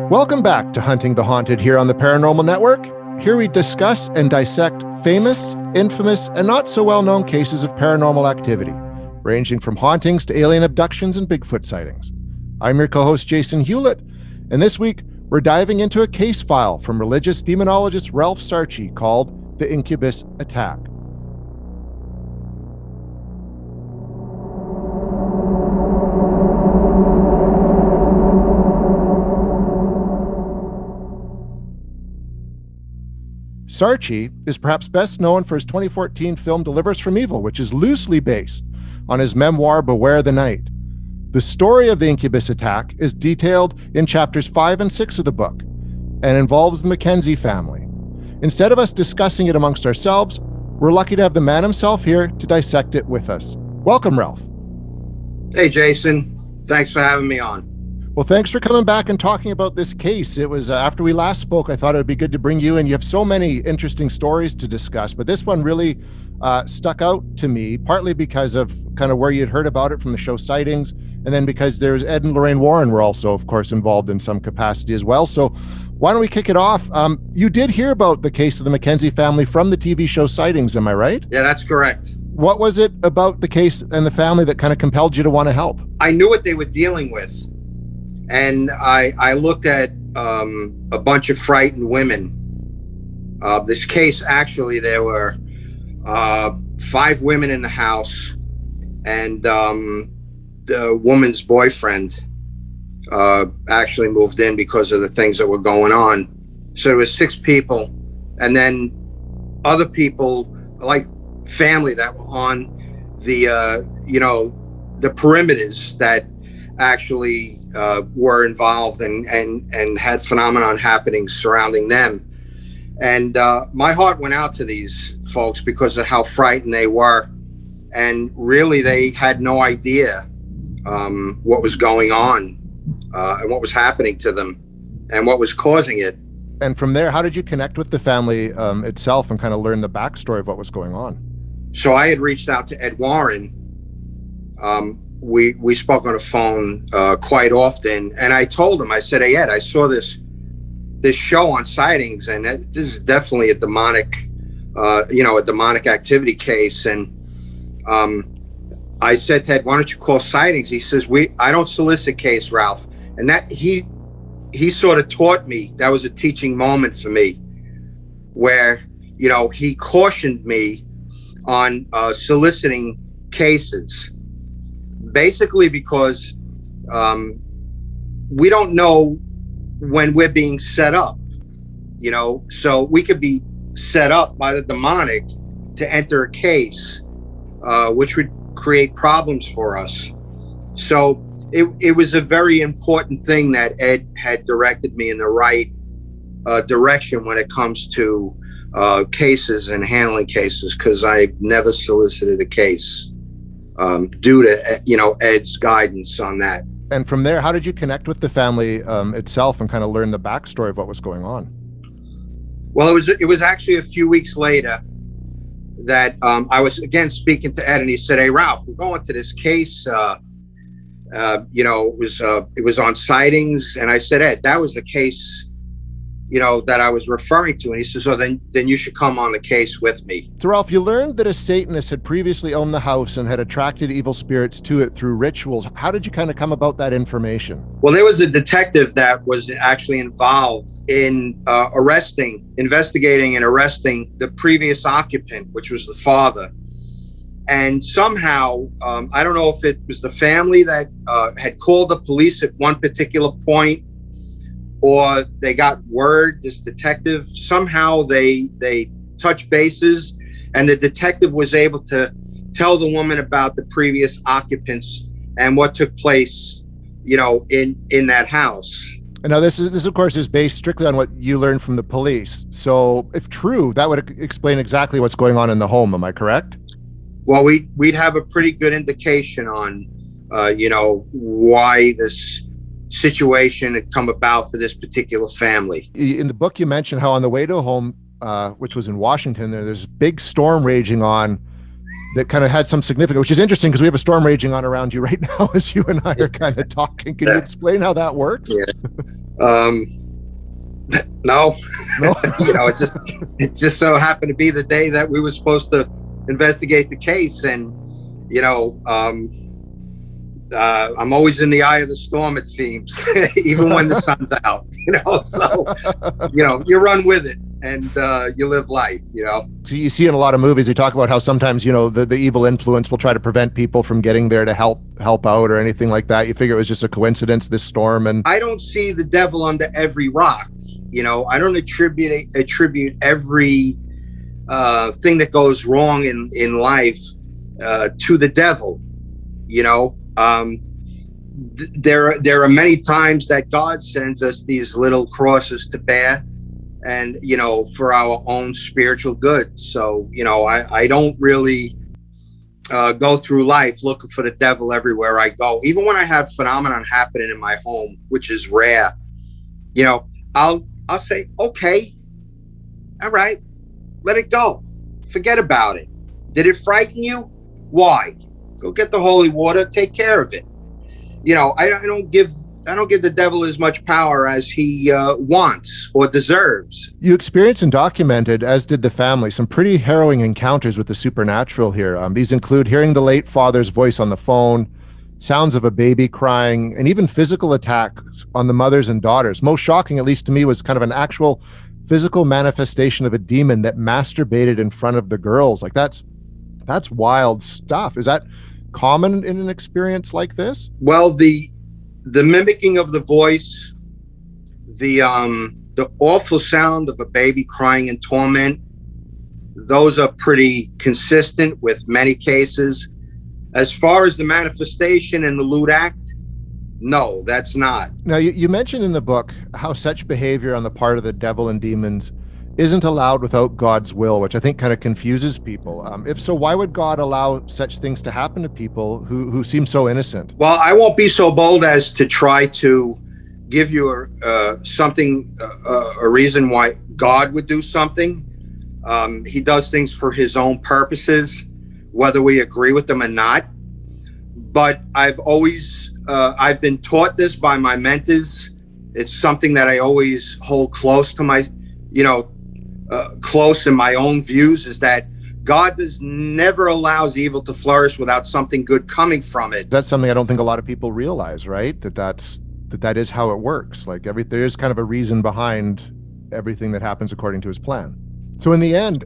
Welcome back to Hunting the Haunted here on the Paranormal Network. Here we discuss and dissect famous, infamous, and not so well-known cases of paranormal activity, ranging from hauntings to alien abductions and Bigfoot sightings. I'm your co-host Jason Hewlett, and this week we're diving into a case file from religious demonologist Ralph Sarchie called the Incubus Attack. Sarchie is perhaps best known for his 2014 film Deliver Us from Evil, which is loosely based on his memoir Beware the Night. The story of the Incubus Attack is detailed in chapters 5 and 6 of the book and involves the Mackenzie family. Instead of us discussing it amongst ourselves, we're lucky to have the man himself here to dissect it with us. Welcome, Ralph. Hey, Jason. Thanks for having me on. Well, thanks for coming back and talking about this case. It was after we last spoke, I thought it would be good to bring you in. You have so many interesting stories to discuss, but this one really stuck out to me, partly because of kind of where you'd heard about it from the show Sightings, and then because there's Ed and Lorraine Warren were also, of course, involved in some capacity as well. So why don't we kick it off? You did hear about the case of the Mackenzie family from the TV show Sightings, am I right? Yeah, that's correct. What was it about the case and the family that kind of compelled you to want to help? I knew what they were dealing with. And I looked at a bunch of frightened women. This case, actually, there were 5 women in the house, and the woman's boyfriend actually moved in because of the things that were going on. So there was 6 people, and then other people, like family, that were on the the perimeters that actually were involved and had phenomenon happening surrounding them. And my heart went out to these folks because of how frightened they were. And really, they had no idea what was going on and what was happening to them and what was causing it. And from there, how did you connect with the family itself and kind of learn the backstory of what was going on? So I had reached out to Ed Warren. We spoke on the phone quite often, and I told him, I said, "Hey Ed, I saw this show on Sightings, and this is definitely a demonic activity case." And I said to Ed, "Why don't you call Sightings?" He says, "I don't solicit case, Ralph." And that he sort of taught me. That was a teaching moment for me, where he cautioned me on soliciting cases. Basically because we don't know when we're being set up, so we could be set up by the demonic to enter a case, which would create problems for us. So it was a very important thing that Ed had directed me in the right direction when it comes to cases and handling cases, because I never solicited a case. Due to Ed's guidance on that. And from there, how did you connect with the family itself and kind of learn the backstory of what was going on? Well, it was actually a few weeks later that I was again speaking to Ed, and he said, "Hey Ralph, we're going to this case. It was on Sightings." And I said, "Ed, that was the case that I was referring to." And he says, "Oh, then you should come on the case with me." So Ralph, you learned that a Satanist had previously owned the house and had attracted evil spirits to it through rituals. How did you kind of come about that information? Well, there was a detective that was actually involved in investigating and arresting the previous occupant, which was the father. And somehow, I don't know if it was the family that had called the police at one particular point, or they got word, this detective, somehow they touched bases, and the detective was able to tell the woman about the previous occupants and what took place, in that house. And now this of course is based strictly on what you learned from the police. So if true, that would explain exactly what's going on in the home. Am I correct? Well, we'd have a pretty good indication on, why this situation had come about for this particular family. In the book, you mentioned how on the way to home, which was in Washington, there's a big storm raging on that kind of had some significance, which is interesting because we have a storm raging on around you right now as you and I are kind of talking. Can you explain how that works? Yeah. No. It just so happened to be the day that we were supposed to investigate the case. And, I'm always in the eye of the storm, it seems, even when the sun's out, so, you run with it and you live life, So you see in a lot of movies, they talk about how sometimes, the evil influence will try to prevent people from getting there to help out or anything like that. You figure it was just a coincidence, this storm. And I don't see the devil under every rock. I don't attribute every thing that goes wrong in life to the devil. There are many times that God sends us these little crosses to bear, and for our own spiritual good. So I don't really go through life looking for the devil everywhere I go. Even when I have phenomenon happening in my home, which is rare, I'll say, okay, all right, let it go. Forget about it. Did it frighten you? Why? Go get the holy water, take care of it. I don't give the devil as much power as he wants or deserves. You experienced and documented, as did the family, some pretty harrowing encounters with the supernatural here. These include hearing the late father's voice on the phone, sounds of a baby crying, and even physical attacks on the mothers and daughters. Most shocking, at least to me, was kind of an actual physical manifestation of a demon that masturbated in front of the girls. Like that's wild stuff. Is that common in an experience like this? Well, the mimicking of the voice, the awful sound of a baby crying in torment, those are pretty consistent with many cases. As far as the manifestation and the lewd act, no, that's not. Now, you mentioned in the book how such behavior on the part of the devil and demons isn't allowed without God's will, which I think kind of confuses people. If so, why would God allow such things to happen to people who seem so innocent? Well, I won't be so bold as to try to give you a reason why God would do something. He does things for his own purposes, whether we agree with them or not. But I've been taught this by my mentors. It's something that I always hold close to my, close in my own views, is that God never allows evil to flourish without something good coming from it. That's something I don't think a lot of people realize, right? That is how it works. Like there is kind of a reason behind everything that happens according to his plan. So in the end,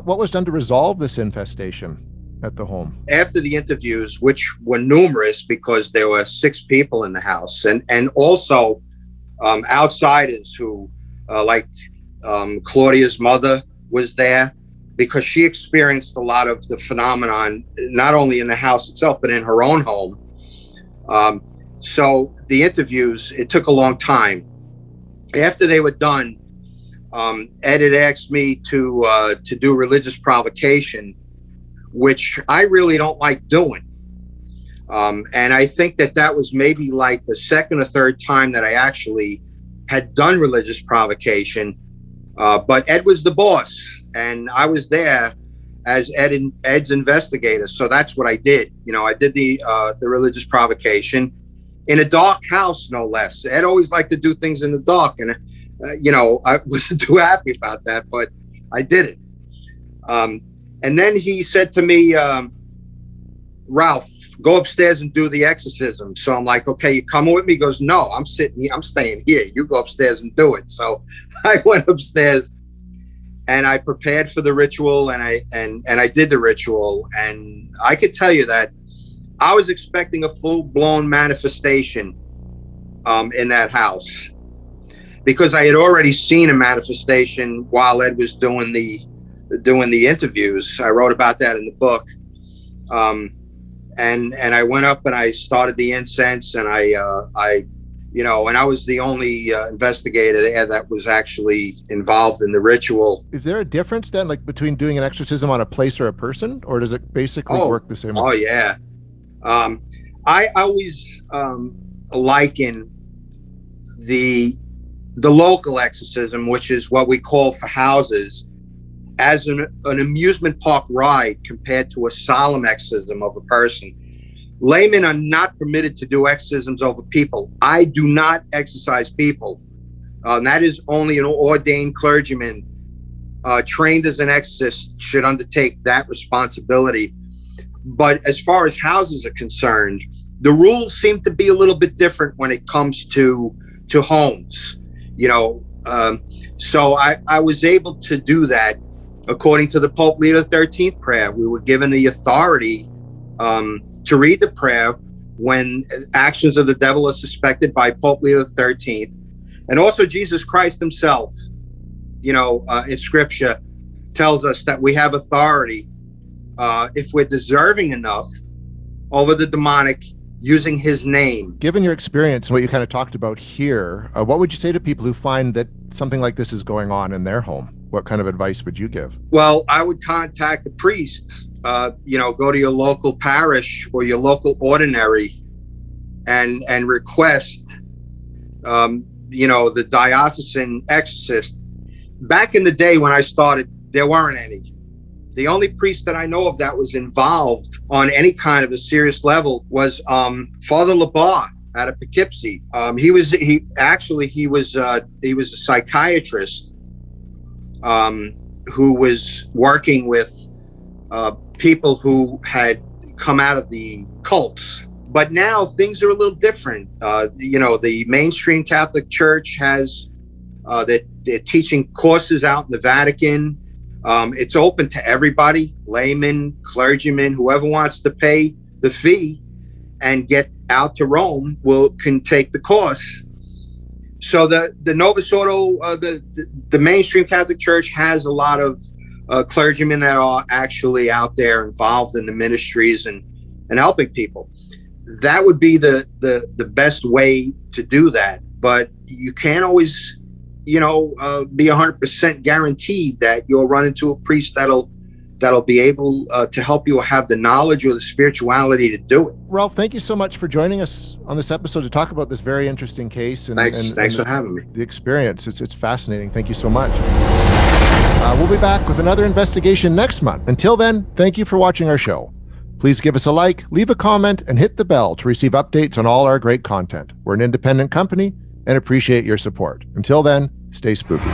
what was done to resolve this infestation at the home? After the interviews, which were numerous because there were 6 people in the house, and also outsiders who, like Claudia's mother was there, because she experienced a lot of the phenomenon, not only in the house itself, but in her own home. So the interviews, it took a long time. After they were done, Ed had asked me to do religious provocation, which I really don't like doing. And I think that was maybe like the second or third time that I actually had done religious provocation. But Ed was the boss, and I was there as Ed's investigator. So that's what I did. I did the religious provocation in a dark house, no less. Ed always liked to do things in the dark, and I wasn't too happy about that, but I did it. And then he said to me, Ralph, go upstairs and do the exorcism. So I'm like, okay, you coming with me? He goes, no, I'm staying here. You go upstairs and do it. So I went upstairs and I prepared for the ritual, and I did the ritual. And I could tell you that I was expecting a full-blown manifestation in that house, because I had already seen a manifestation while Ed was doing the interviews. I wrote about that in the book. And I went up and I started the incense, and and I was the only investigator there that was actually involved in the ritual. Is there a difference then, like between doing an exorcism on a place or a person, or does it basically work the same way? Oh yeah. I always liken the local exorcism, which is what we call for houses, as an amusement park ride compared to a solemn exorcism of a person. Laymen are not permitted to do exorcisms over people. I do not exorcise people. That is only an ordained clergyman trained as an exorcist should undertake that responsibility. But as far as houses are concerned, the rules seem to be a little bit different when it comes to homes, so I was able to do that according to the Pope Leo XIII prayer. We were given the authority to read the prayer when actions of the devil are suspected by Pope Leo XIII. And also Jesus Christ himself, in scripture tells us that we have authority if we're deserving enough over the demonic using his name. Given your experience and what you kind of talked about here, what would you say to people who find that something like this is going on in their home? What kind of advice would you give? Well, I would contact the priest, go to your local parish or your local ordinary and request, the diocesan exorcist. Back in the day when I started, there weren't any. The only priest that I know of that was involved on any kind of a serious level was Father Labar out of Poughkeepsie. He was a psychiatrist who was working with people who had come out of the cults. But now things are a little different. The mainstream Catholic Church has they're teaching courses out in the Vatican. It's open to everybody, laymen, clergymen, whoever wants to pay the fee and get out to Rome can take the course. So the Novus Ordo, the mainstream Catholic Church has a lot of clergymen that are actually out there involved in the ministries and helping people. That would be the best way to do that. But you can't always be 100% guaranteed that you'll run into a priest that'll be able to help you or have the knowledge or the spirituality to do it. Ralph, thank you so much for joining us on this episode to talk about this very interesting case. Thanks for having me. The experience. It's fascinating. Thank you so much. We'll be back with another investigation next month. Until then, thank you for watching our show. Please give us a like, leave a comment, and hit the bell to receive updates on all our great content. We're an independent company and appreciate your support. Until then, stay spooky.